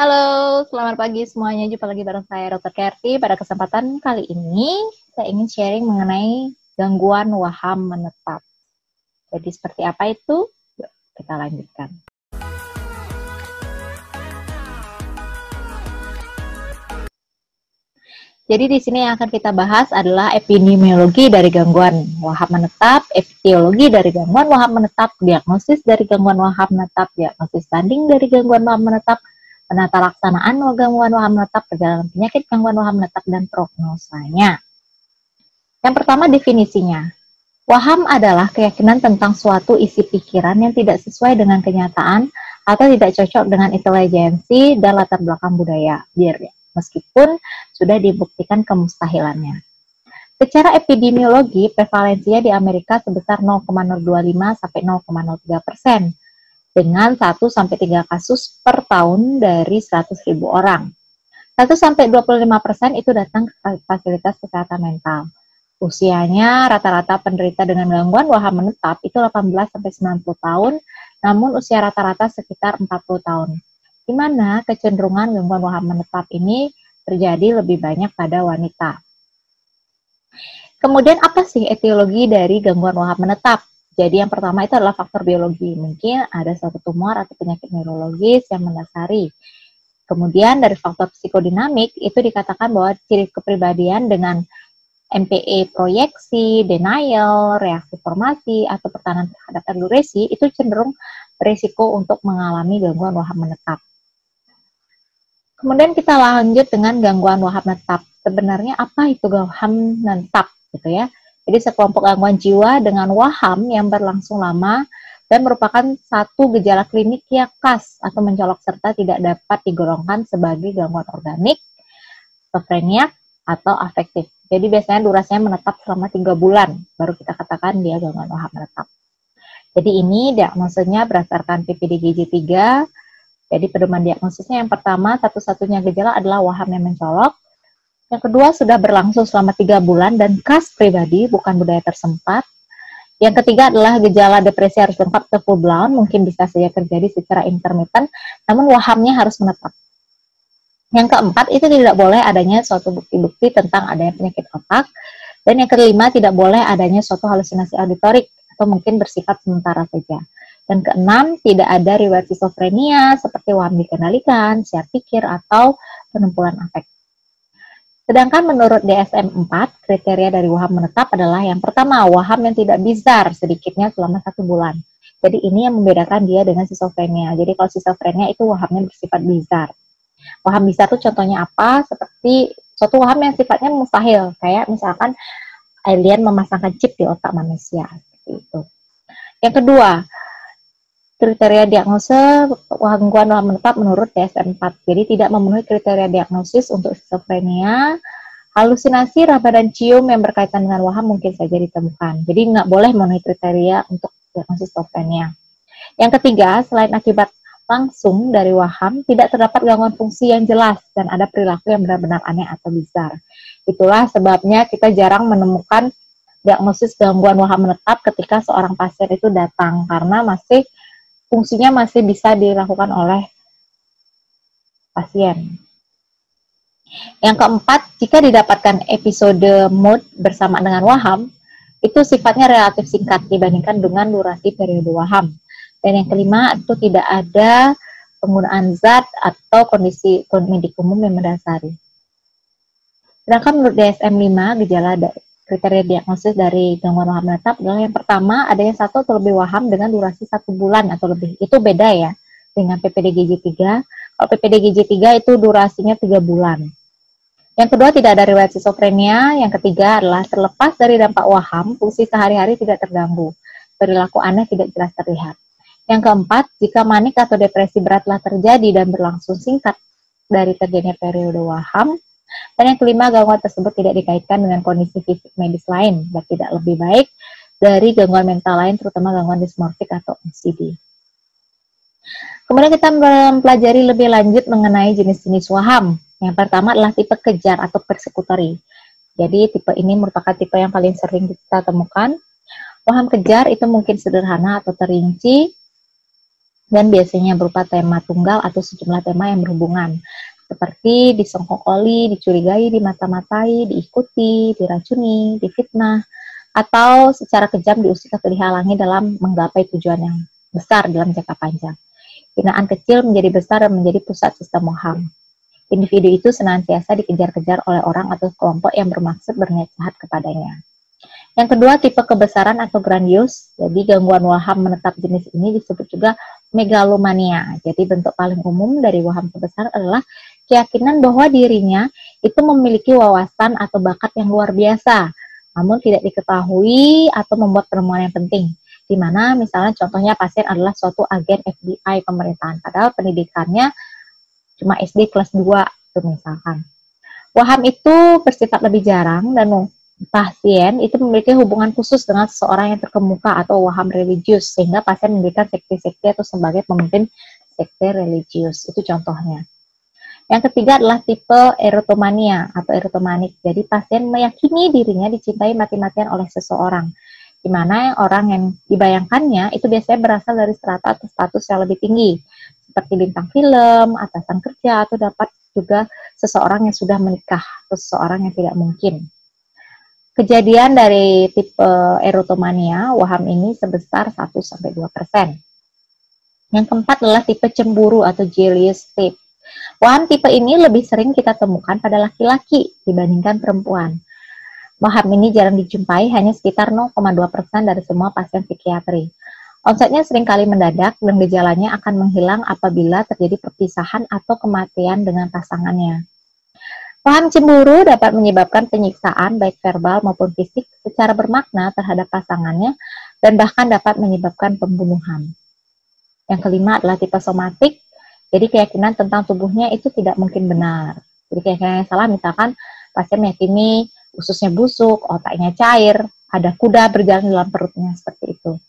Halo, selamat pagi semuanya. Jumpa lagi bareng saya, Dr. Kerti. Pada kesempatan kali ini, saya ingin sharing mengenai gangguan waham menetap. Jadi, seperti apa itu? Yuk, kita lanjutkan. Jadi, di sini yang akan kita bahas adalah epidemiologi dari gangguan waham menetap, etiologi dari gangguan waham menetap, diagnosis dari gangguan waham menetap, diagnosis banding dari gangguan waham menetap, penata laksanaan gangguan waham menetap, perjalanan penyakit gangguan waham menetap, dan prognosanya. Yang pertama, definisinya. Waham adalah keyakinan tentang suatu isi pikiran yang tidak sesuai dengan kenyataan atau tidak cocok dengan intelijensi dan latar belakang budaya, meskipun sudah dibuktikan kemustahilannya. Secara epidemiologi, prevalensinya di Amerika sebesar 0,025 sampai 0,03%, dengan 1 sampai 3 kasus per tahun dari 100.000 orang. 1 sampai 25% itu datang ke fasilitas kesehatan mental. Usianya rata-rata penderita dengan gangguan waham menetap itu 18 sampai 90 tahun, namun usia rata-rata sekitar 40 tahun. Di mana kecenderungan gangguan waham menetap ini terjadi lebih banyak pada wanita. Kemudian apa sih etiologi dari gangguan waham menetap? Jadi yang pertama itu adalah faktor biologi. Mungkin ada suatu tumor atau penyakit neurologis yang mendasari. Kemudian dari faktor psikodinamik itu dikatakan bahwa ciri kepribadian dengan MPE proyeksi, denial, reaksi formasi, atau pertahanan terhadap enduresi itu cenderung berisiko untuk mengalami gangguan waham menetap. Kemudian kita lanjut dengan gangguan waham menetap. Sebenarnya apa itu waham menetap gitu ya? Jadi sekelompok gangguan jiwa dengan waham yang berlangsung lama dan merupakan satu gejala klinik yang khas atau mencolok serta tidak dapat digolongkan sebagai gangguan organik, skizofrenia, atau afektif. Jadi biasanya durasinya menetap selama 3 bulan, baru kita katakan dia gangguan waham menetap. Jadi ini diagnosisnya berdasarkan PPDGJ 3. Jadi pedoman diagnosisnya yang pertama, satu-satunya gejala adalah waham yang mencolok. Yang kedua, sudah berlangsung selama 3 bulan dan khas pribadi, bukan budaya tersempat. Yang ketiga adalah gejala depresi harus lengkap atau full blown, mungkin bisa saja terjadi secara intermittent, namun wahamnya harus menetap. Yang keempat, itu tidak boleh adanya suatu bukti-bukti tentang adanya penyakit otak. Dan yang kelima, tidak boleh adanya suatu halusinasi auditorik atau mungkin bersifat sementara saja. Dan keenam, tidak ada riwayat skizofrenia seperti waham dikendalikan, siar pikir, atau penumpulan afek. Sedangkan menurut DSM-4, kriteria dari waham menetap adalah yang pertama, waham yang tidak bizar sedikitnya selama 1 bulan. Jadi ini yang membedakan dia dengan skizofrenia. Jadi kalau skizofrenia itu wahamnya bersifat bizar. Waham bizar itu contohnya apa? Seperti suatu waham yang sifatnya mustahil, kayak misalkan alien memasangkan chip di otak manusia, seperti itu. Yang kedua, kriteria diagnosa gangguan waham menetap menurut DSM-4. Jadi tidak memenuhi kriteria diagnosis untuk skizofrenia. Halusinasi, raba, dan cium yang berkaitan dengan waham mungkin saja ditemukan. Jadi nggak boleh memenuhi kriteria untuk diagnosis skizofrenia. Yang ketiga, selain akibat langsung dari waham, tidak terdapat gangguan fungsi yang jelas dan ada perilaku yang benar-benar aneh atau bizar. Itulah sebabnya kita jarang menemukan diagnosis gangguan waham menetap ketika seorang pasien itu datang, karena fungsinya masih bisa dilakukan oleh pasien. Yang keempat, jika didapatkan episode mood bersama dengan waham, itu sifatnya relatif singkat dibandingkan dengan durasi periode waham. Dan yang kelima, itu tidak ada penggunaan zat atau kondisi medik umum yang mendasari. Sedangkan menurut DSM-5, gejala kriteria diagnosis dari gangguan waham menetap adalah yang pertama, adanya 1 atau lebih waham dengan durasi 1 bulan atau lebih. Itu beda ya dengan PPDGJ 3. Kalau PPDGJ 3 itu durasinya 3 bulan. Yang kedua, tidak ada riwayat skizofrenia. Yang ketiga adalah terlepas dari dampak waham, fungsi sehari-hari tidak terganggu. Perilaku aneh tidak jelas terlihat. Yang keempat, jika manik atau depresi berat telah terjadi dan berlangsung singkat dari terjadinya periode waham. Dan yang kelima, gangguan tersebut tidak dikaitkan dengan kondisi fisik medis lain dan tidak lebih baik dari gangguan mental lain, terutama gangguan dismorfik atau OCD. Kemudian kita mempelajari lebih lanjut mengenai jenis-jenis waham. Yang pertama adalah tipe kejar atau persekutori. Jadi tipe ini merupakan tipe yang paling sering kita temukan. Waham kejar itu mungkin sederhana atau terinci. dan biasanya berupa tema tunggal atau sejumlah tema yang berhubungan, seperti disengkokoli, dicurigai, dimata-matai, diikuti, diracuni, difitnah, atau secara kejam diusik atau dihalangi dalam menggapai tujuan yang besar dalam jangka panjang. Hinaan kecil menjadi besar dan menjadi pusat sistem waham. Individu itu senantiasa dikejar-kejar oleh orang atau kelompok yang bermaksud berniat jahat kepadanya. Yang kedua, tipe kebesaran atau grandius. Jadi gangguan waham menetap jenis ini disebut juga megalomania. Jadi bentuk paling umum dari waham kebesaran adalah keyakinan bahwa dirinya itu memiliki wawasan atau bakat yang luar biasa, namun tidak diketahui atau membuat penemuan yang penting. Di mana misalnya contohnya pasien adalah suatu agen FBI pemerintahan, padahal pendidikannya cuma SD kelas 2 itu misalkan. Waham itu bersifat lebih jarang dan pasien itu memiliki hubungan khusus dengan seseorang yang terkemuka atau waham religius, sehingga pasien mendirikan sekte-sekte atau sebagai pemimpin sekte religius. Itu contohnya. Yang ketiga adalah tipe erotomania atau erotomanik. Jadi pasien meyakini dirinya dicintai mati-matian oleh seseorang, di mana orang yang dibayangkannya itu biasanya berasal dari strata atau status yang lebih tinggi, seperti bintang film, atasan kerja, atau dapat juga seseorang yang sudah menikah atau seseorang yang tidak mungkin. Kejadian dari tipe erotomania, waham ini sebesar 1-2%. Yang keempat adalah tipe cemburu atau jealous type. Waham tipe ini lebih sering kita temukan pada laki-laki dibandingkan perempuan. Waham ini jarang dijumpai, hanya sekitar 0,2% dari semua pasien psikiatri. Onsetnya seringkali mendadak dan gejalanya akan menghilang apabila terjadi perpisahan atau kematian dengan pasangannya. Waham cemburu dapat menyebabkan penyiksaan baik verbal maupun fisik secara bermakna terhadap pasangannya dan bahkan dapat menyebabkan pembunuhan. Yang kelima adalah tipe somatik. Jadi keyakinan tentang tubuhnya itu tidak mungkin benar. Jadi keyakinan yang salah, misalkan pasien meyakini ususnya busuk, otaknya cair, ada kuda berjalan dalam perutnya, seperti itu.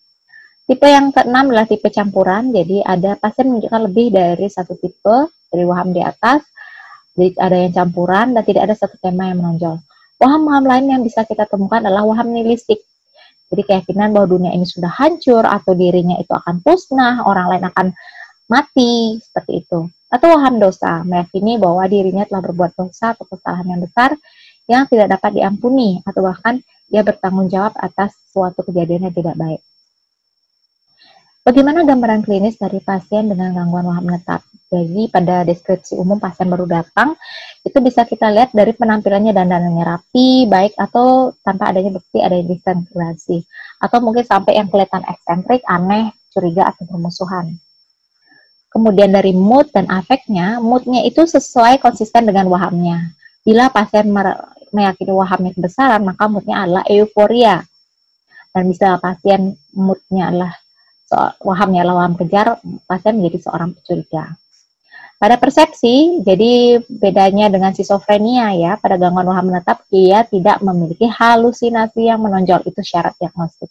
Tipe yang keenam adalah tipe campuran. Jadi ada pasien menunjukkan lebih dari satu tipe dari waham di atas. Jadi ada yang campuran dan tidak ada satu tema yang menonjol. Waham-waham lain yang bisa kita temukan adalah waham nihilistik. Jadi keyakinan bahwa dunia ini sudah hancur atau dirinya itu akan musnah, orang lain akan mati, seperti itu. Atau waham dosa, meyakini bahwa dirinya telah berbuat dosa atau kesalahan yang besar yang tidak dapat diampuni, atau bahkan dia bertanggung jawab atas suatu kejadian yang tidak baik. Bagaimana gambaran klinis dari pasien dengan gangguan waham menetap? Jadi pada deskripsi umum pasien baru datang, itu bisa kita lihat dari penampilannya dandanannya rapi, baik atau tanpa adanya bukti adanya disintegrasi. Atau mungkin sampai yang kelihatan eksentrik, aneh, curiga, atau bermusuhan. Kemudian dari mood dan afeknya, moodnya itu sesuai konsisten dengan wahamnya. Bila pasien meyakini wahamnya kebesaran, maka moodnya adalah euforia. Dan bisa pasien moodnya adalah wahamnya adalah waham kejar, pasien menjadi seorang pencuriga. Pada persepsi, jadi bedanya dengan skizofrenia ya, pada gangguan waham menetap, ia tidak memiliki halusinasi yang menonjol, itu syarat diagnostik.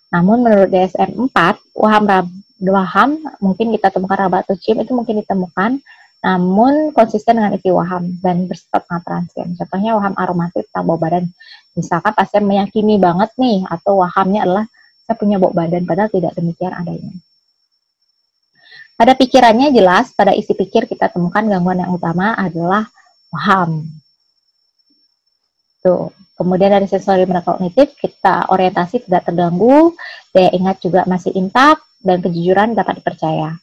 Namun menurut DSM-4, waham mungkin kita temukan raba atau cium itu mungkin ditemukan, namun konsisten dengan isi waham dan bersifat sangat transien. Contohnya waham aromatik atau bau badan. Misalkan pasien meyakini banget nih, atau wahamnya adalah saya punya bau badan, padahal tidak demikian adanya. Pada pikirannya jelas, pada isi pikir kita temukan gangguan yang utama adalah waham. Tuh. Kemudian dari sensori kognitif, kita orientasi tidak terganggu, daya ingat juga masih intak, dan kejujuran dapat dipercaya.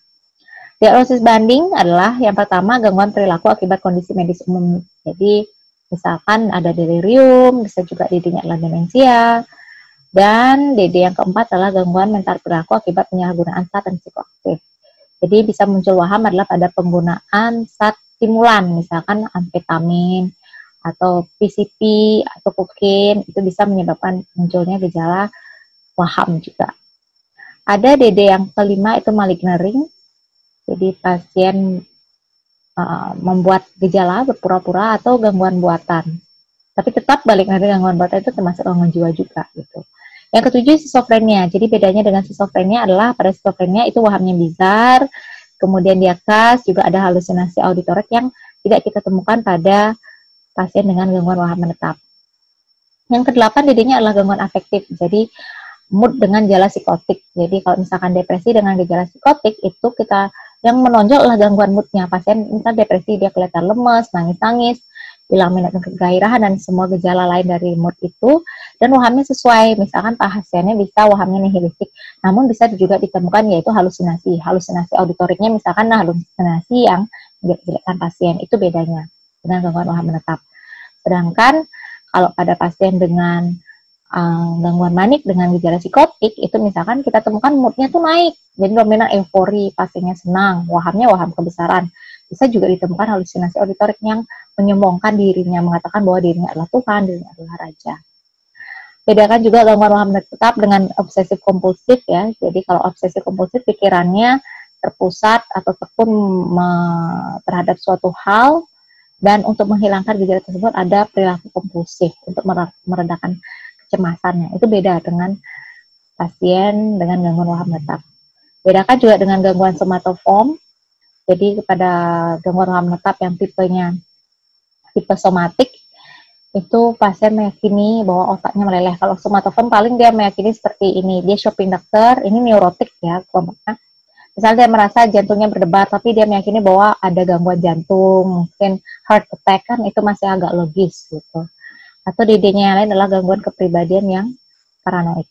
Diagnosis banding adalah yang pertama gangguan perilaku akibat kondisi medis umum. Jadi misalkan ada delirium, bisa juga DD-nya adalah demensia, dan DD yang keempat adalah gangguan mental perilaku akibat penyalahgunaan zat dan psikoaktif. Jadi bisa muncul waham adalah pada penggunaan zat stimulan, misalkan amfetamin, atau PCP, atau kokain, itu bisa menyebabkan munculnya gejala waham juga. Ada DD yang kelima, itu malignering. Jadi pasien membuat gejala berpura-pura atau gangguan buatan. Tapi tetap balik dari gangguan buatan itu termasuk gangguan jiwa juga gitu. Yang ketujuh, skizofrenia. Jadi bedanya dengan skizofrenia adalah pada skizofrenia itu wahamnya bizar, kemudian dia khas, juga ada halusinasi auditorik yang tidak kita temukan pada pasien dengan gangguan waham menetap. Yang kedelapan, DD-nya adalah gangguan afektif. Jadi mood dengan gejala psikotik. Jadi kalau misalkan depresi dengan gejala psikotik itu kita yang menonjol adalah gangguan moodnya. Pasien misalnya depresi dia kelihatan lemes, nangis-nangis, hilang minat dan kegairahan dan semua gejala lain dari mood itu, dan wahamnya sesuai. Misalkan pasiennya bisa wahamnya nihilistik, namun bisa juga ditemukan yaitu halusinasi. Halusinasi auditoriknya misalkan halusinasi yang menjelekkan pasien, itu bedanya dengan gangguan waham menetap. Sedangkan kalau pada pasien dengan gangguan manik dengan gejala psikotik itu misalkan kita temukan moodnya tuh naik, jadi dominan eufori, pasiennya senang, wahamnya waham kebesaran. Bisa juga ditemukan halusinasi auditorik yang menyombongkan dirinya, mengatakan bahwa dirinya adalah Tuhan, dirinya adalah Raja. Bedakan juga gangguan waham menetap dengan obsesif kompulsif ya. Jadi kalau obsesif kompulsif pikirannya terpusat atau tekun terhadap suatu hal, dan untuk menghilangkan gejala tersebut ada perilaku kompulsif untuk meredakan kecemasannya. Itu beda dengan pasien dengan gangguan waham menetap. Bedakan juga dengan gangguan somatoform. Jadi kepada gangguan waham menetap yang tipenya tipe somatik, itu pasien meyakini bahwa otaknya meleleh. Kalau somatoform paling dia meyakini seperti ini, dia shopping dokter, ini neurotik ya kelompoknya. Misalnya dia merasa jantungnya berdebar, tapi dia meyakini bahwa ada gangguan jantung, mungkin heart attack, kan itu masih agak logis gitu. Atau di D-nya yang lain adalah gangguan kepribadian yang paranoid.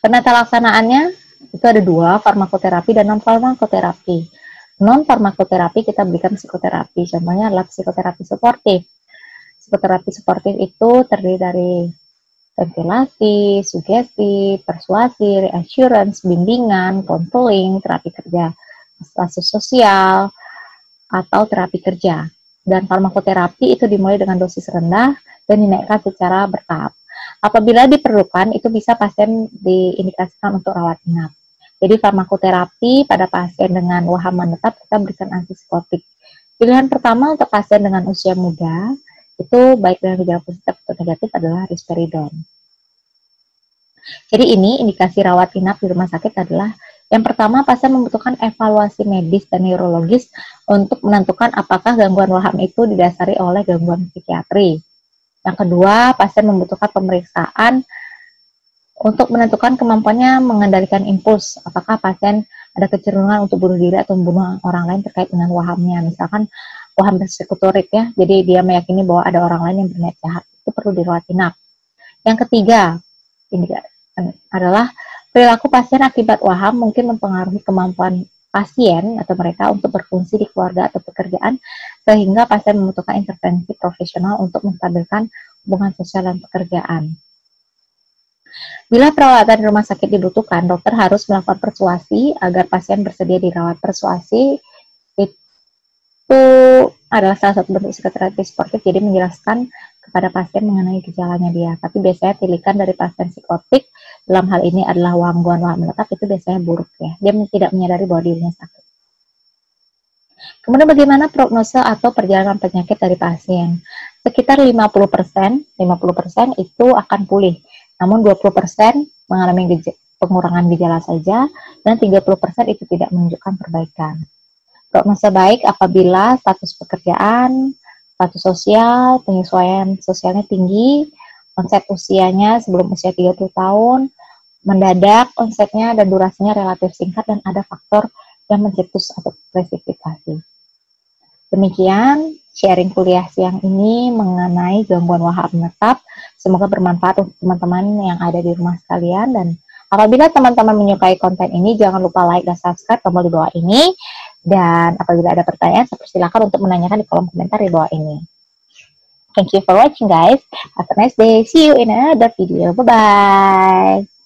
Penata laksanaannya itu ada dua, farmakoterapi dan non-farmakoterapi. Non-farmakoterapi kita berikan psikoterapi, contohnya adalah psikoterapi suportif. Psikoterapi suportif itu terdiri dari ventilasi, sugesti, persuasi, reassurance, bimbingan, konseling, terapi kerja, kasus sosial, atau terapi kerja. Dan farmakoterapi itu dimulai dengan dosis rendah dan dinaikkan secara bertahap. Apabila diperlukan, itu bisa pasien diindikasikan untuk rawat inap. Jadi farmakoterapi pada pasien dengan waham menetap kita berikan antipsikotik. Pilihan pertama untuk pasien dengan usia muda, itu baik dengan gejala positif atau negatif adalah risperidon. Jadi ini indikasi rawat inap di rumah sakit adalah yang pertama, pasien membutuhkan evaluasi medis dan neurologis untuk menentukan apakah gangguan waham itu didasari oleh gangguan psikiatri. Yang kedua, pasien membutuhkan pemeriksaan untuk menentukan kemampuannya mengendalikan impuls. Apakah pasien ada kecenderungan untuk bunuh diri atau membunuh orang lain terkait dengan wahamnya. Misalkan waham persekutorik ya, jadi dia meyakini bahwa ada orang lain yang berniat jahat. Itu perlu dirawat inap. Yang ketiga, ini adalah perilaku pasien akibat waham mungkin mempengaruhi kemampuan pasien atau mereka untuk berfungsi di keluarga atau pekerjaan, sehingga pasien membutuhkan intervensi profesional untuk menstabilkan hubungan sosial dan pekerjaan. Bila perawatan di rumah sakit dibutuhkan, dokter harus melakukan persuasi agar pasien bersedia dirawat. Persuasi itu adalah salah satu bentuk psikoterapi sportif, jadi menjelaskan kepada pasien mengenai gejalanya dia. Tapi biasanya pilihan dari pasien psikotik dalam hal ini adalah gangguan waham menetap itu biasanya buruk ya. Dia tidak menyadari bahwa dirinya sakit. Kemudian bagaimana prognose atau perjalanan penyakit dari pasien? Sekitar 50% itu akan pulih. Namun 20% mengalami pengurangan gejala saja dan 30% itu tidak menunjukkan perbaikan. Prognose baik apabila status pekerjaan, status sosial, penyesuaian sosialnya tinggi, onset usianya sebelum usia 30 tahun, mendadak onsetnya dan durasinya relatif singkat dan ada faktor yang mencetus atau presifikasi. Demikian sharing kuliah siang ini mengenai gangguan waham menetap. Semoga bermanfaat untuk teman-teman yang ada di rumah sekalian, dan apabila teman-teman menyukai konten ini, jangan lupa like dan subscribe tombol di bawah ini. Dan apabila ada pertanyaan, saya persilakan untuk menanyakan di kolom komentar di bawah ini. Thank you for watching guys. Have a nice day. See you in another video. Bye-bye.